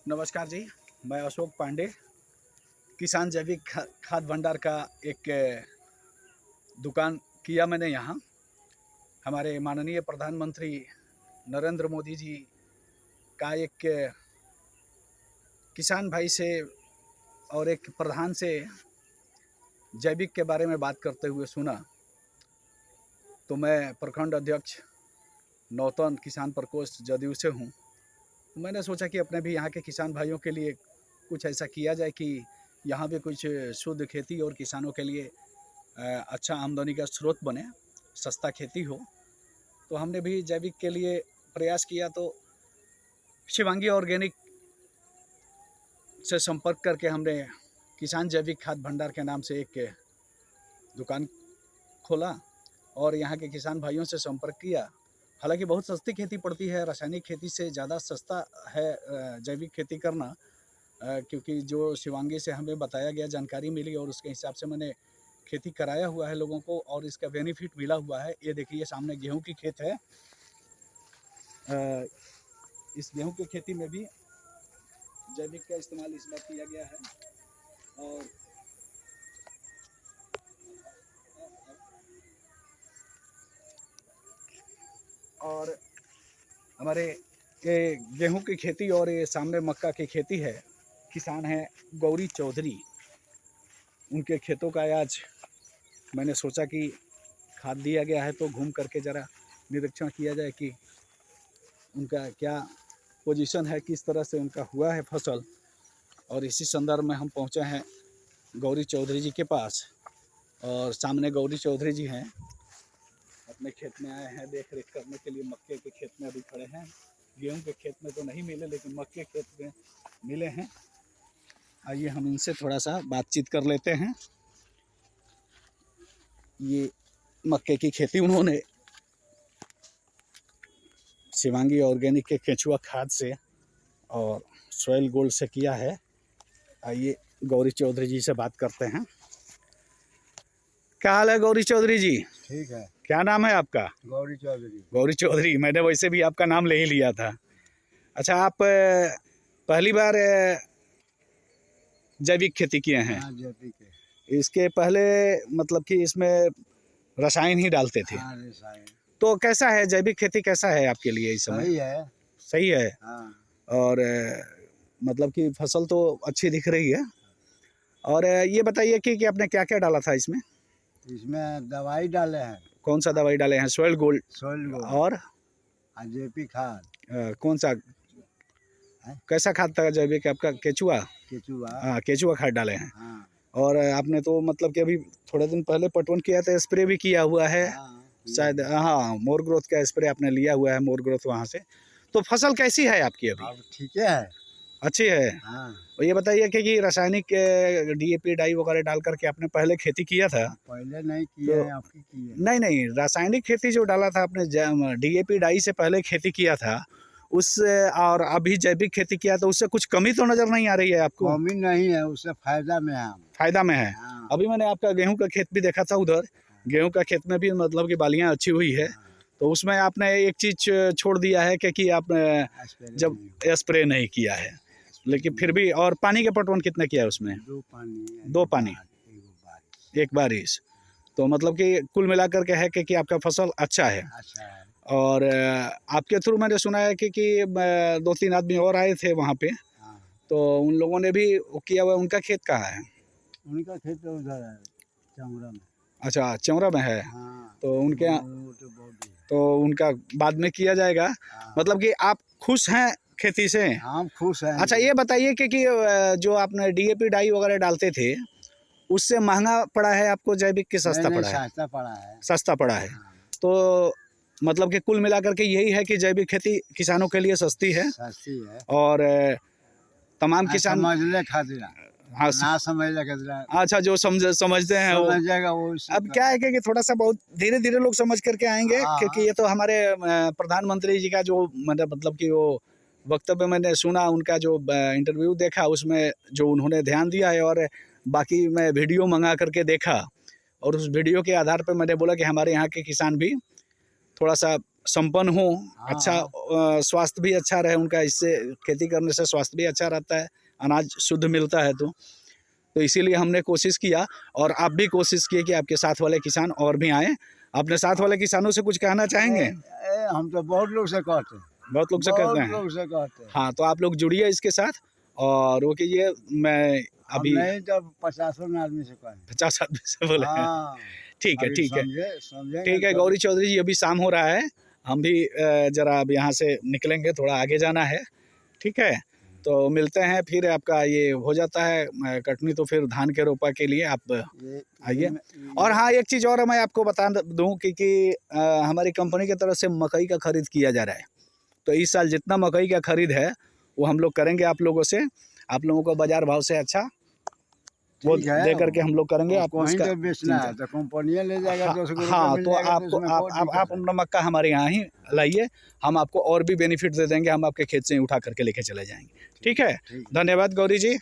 नमस्कार जी, मैं अशोक पांडे। किसान जैविक खाद भंडार का एक दुकान किया मैंने यहाँ। हमारे माननीय प्रधानमंत्री नरेंद्र मोदी जी का एक किसान भाई से और एक प्रधान से जैविक के बारे में बात करते हुए सुना, तो मैं प्रखंड अध्यक्ष नौतन किसान प्रकोष्ठ जदयू से हूँ। मैंने सोचा कि अपने भी यहाँ के किसान भाइयों के लिए कुछ ऐसा किया जाए कि यहाँ भी कुछ शुद्ध खेती और किसानों के लिए अच्छा आमदनी का स्रोत बने, सस्ता खेती हो। तो हमने भी जैविक के लिए प्रयास किया, तो शिवांगी ऑर्गेनिक से संपर्क करके हमने किसान जैविक खाद भंडार के नाम से एक दुकान खोला और यहाँ के किसान भाइयों से संपर्क किया। हालांकि बहुत सस्ती खेती पड़ती है, रासायनिक खेती से ज़्यादा सस्ता है जैविक खेती करना, क्योंकि जो शिवांगी से हमें बताया गया, जानकारी मिली और उसके हिसाब से मैंने खेती कराया हुआ है लोगों को और इसका बेनिफिट मिला हुआ है। ये देखिए सामने गेहूं की खेत है। इस गेहूं की खेती में भी जैविक का इस्तेमाल इस बार किया गया है। और हमारे ये गेहूं की खेती और ये सामने मक्का की खेती है। किसान हैं गौरी चौधरी, उनके खेतों का आज मैंने सोचा कि खाद दिया गया है तो घूम करके ज़रा निरीक्षण किया जाए कि उनका क्या पोजीशन है, किस तरह से उनका हुआ है फसल। और इसी संदर्भ में हम पहुंचे हैं गौरी चौधरी जी के पास, और सामने गौरी चौधरी जी हैं, अपने खेत में आए हैं देख रेख करने के लिए। मक्के के खेत में अभी खड़े हैं, गेहूं के खेत में तो नहीं मिले लेकिन मक्के खेत में मिले हैं। आइए हम इनसे थोड़ा सा बातचीत कर लेते हैं। ये मक्के की खेती उन्होंने शिवांगी ऑर्गेनिक के केंचुआ खाद से और सॉइल गोल्ड से किया है। आइए गौरी चौधरी जी से बात करते हैं। क्या हाल है गौरी चौधरी जी? ठीक है। क्या नाम है आपका? गौरी चौधरी। गौरी चौधरी, मैंने वैसे भी आपका नाम ले ही लिया था। अच्छा, आप पहली बार जैविक खेती किए हैं? हाँ, जैविक है। इसके पहले मतलब कि इसमें रसायन ही डालते थे? हाँ, रसायन। तो कैसा है जैविक खेती, कैसा है आपके लिए इस समय? सही है। सही है। हाँ। और मतलब कि फसल तो अच्छी दिख रही है। और ये बताइए कि आपने क्या क्या डाला था इसमें? इसमें दवाई डाले हैं। कौन सा दवाई डाले हैं? Soil gold. सॉइल गोल्ड और जैविक खाद। कौन सा कैसा खाद था जैविक आपका? केचुआ? केचुआ। हाँ, केचुआ खाद डाले हैं। हाँ। और आपने तो मतलब कि अभी थोड़े दिन पहले पटवन किया था, स्प्रे भी किया हुआ है। हाँ, शायद हाँ, मोर ग्रोथ का स्प्रे आपने लिया हुआ है, मोर ग्रोथ वहाँ से। तो फसल कैसी है आपकी अभी? अब ठीक है। अच्छी है। हाँ। और ये बताइए कि रासायनिक डीएपी डाई वगैरह डाल करके आपने पहले खेती किया था? पहले नहीं किए तो हैं, आपकी की है। नहीं, रासायनिक खेती जो डाला था आपने, डीएपी डाई से पहले खेती किया था उससे, और अभी जैविक खेती किया तो उससे कुछ कमी तो नज़र नहीं आ रही है आपको? कमी नहीं है, उससे फायदा में है। फायदा में है। हाँ। अभी मैंने आपका गेहूं का खेत भी देखा था उधर। गेहूं का खेत में भी मतलब कि बालियां अच्छी हुई है। तो उसमें आपने एक चीज़ छोड़ दिया है कि आपने जब स्प्रे नहीं किया है, लेकिन फिर भी। और पानी के पटवन कितने किया है उसमें? दो पानी, एक बारिश। तो मतलब कि कुल मिलाकर के है कि आपका फसल अच्छा है। अच्छा है। और आपके थ्रू मैंने सुना है कि 2-3 आदमी और आए थे वहाँ पे, हाँ। तो उन लोगों ने भी किया हुआ। उनका खेत कहाँ है? उनका खेत तो उधर है, चमड़ा में। अच्छा, चौरा में है। हाँ। तो उनके तो उनका बाद में किया जाएगा। हाँ। मतलब कि आप खुश हैं खेती से? हम खुश हैं। अच्छा, ये बताइए कि जो आपने डीएपी डाई वगैरह डालते थे उससे महंगा पड़ा है आपको जैविक के सस्ता नहीं, पड़ा है? सस्ता पड़ा है। सस्ता पड़ा है। हाँ। तो मतलब कि कुल मिलाकर के यही है कि जैविक खेती किसानों के लिए सस्ती है। सस्ती है। और तमाम किसान समझने खातिर, हाँ ना समझने खातिर। अच्छा, जो समझते हैं वो समझेगा वो। अब क्या है कि थोड़ा सा बहुत धीरे धीरे लोग समझ करके आएंगे। हाँ। क्योंकि ये तो हमारे प्रधानमंत्री जी का जो मतलब कि वो वक्तव्य मैंने सुना, उनका जो इंटरव्यू देखा, उसमें जो उन्होंने ध्यान दिया है। और बाकी मैं वीडियो मंगा करके देखा, और उस वीडियो के आधार पर मैंने बोला कि हमारे यहाँ के किसान भी थोड़ा सा संपन्न हो, हाँ, अच्छा स्वास्थ्य भी अच्छा रहे उनका, इससे खेती करने से स्वास्थ्य भी अच्छा रहता है, अनाज शुद्ध मिलता है। तो इसीलिए हमने कोशिश किया, और आप भी कोशिश किए कि आपके साथ वाले किसान और भी आएँ। अपने साथ वाले किसानों से कुछ कहना चाहेंगे? हम तो बहुत लोग से कहते हैं, बहुत लोग से कहते बहुत हैं। लोग से कहते हैं। हाँ, तो आप लोग जुड़िए इसके साथ और वो कीजिए। मैं हम अभी नहीं तो 50 आदमी से कहें। 50 आदमी से बोले हैं। हाँ, ठीक है, अभी ठीक है, समझेंगे ठीक है तो। गौरी चौधरी जी, अभी शाम हो रहा है, हम भी जरा अब यहाँ से निकलेंगे, थोड़ा आगे जाना है। ठीक है, तो मिलते हैं फिर। आपका ये हो जाता है कटनी, तो फिर धान के रोपा के लिए आप आइए। और हाँ, एक चीज़ और मैं आपको बता दूँ कि हमारी कंपनी की तरफ से मकई का खरीद किया जा रहा है। तो इस साल जितना मकई का खरीद है वो हम लोग करेंगे आप लोगों से, आप लोगों को बाजार भाव से अच्छा वो दे करके हम लोग करेंगे। आप कहीं उसका तो बेचना है तो कंपनियां ले जाएगा, 200 रुपये हाँ, मिल तो जाएगा, आपको उसमें कोई दिक्कत आप अपना मक्का हमारे यहाँ ही लाइए, हम आपको और भी बेनिफिट दे देंगे, हम आपके खेत से ही उठा करके लेके चले जाएंगे। ठीक है, नहीं। धन्यवाद गौरी जी।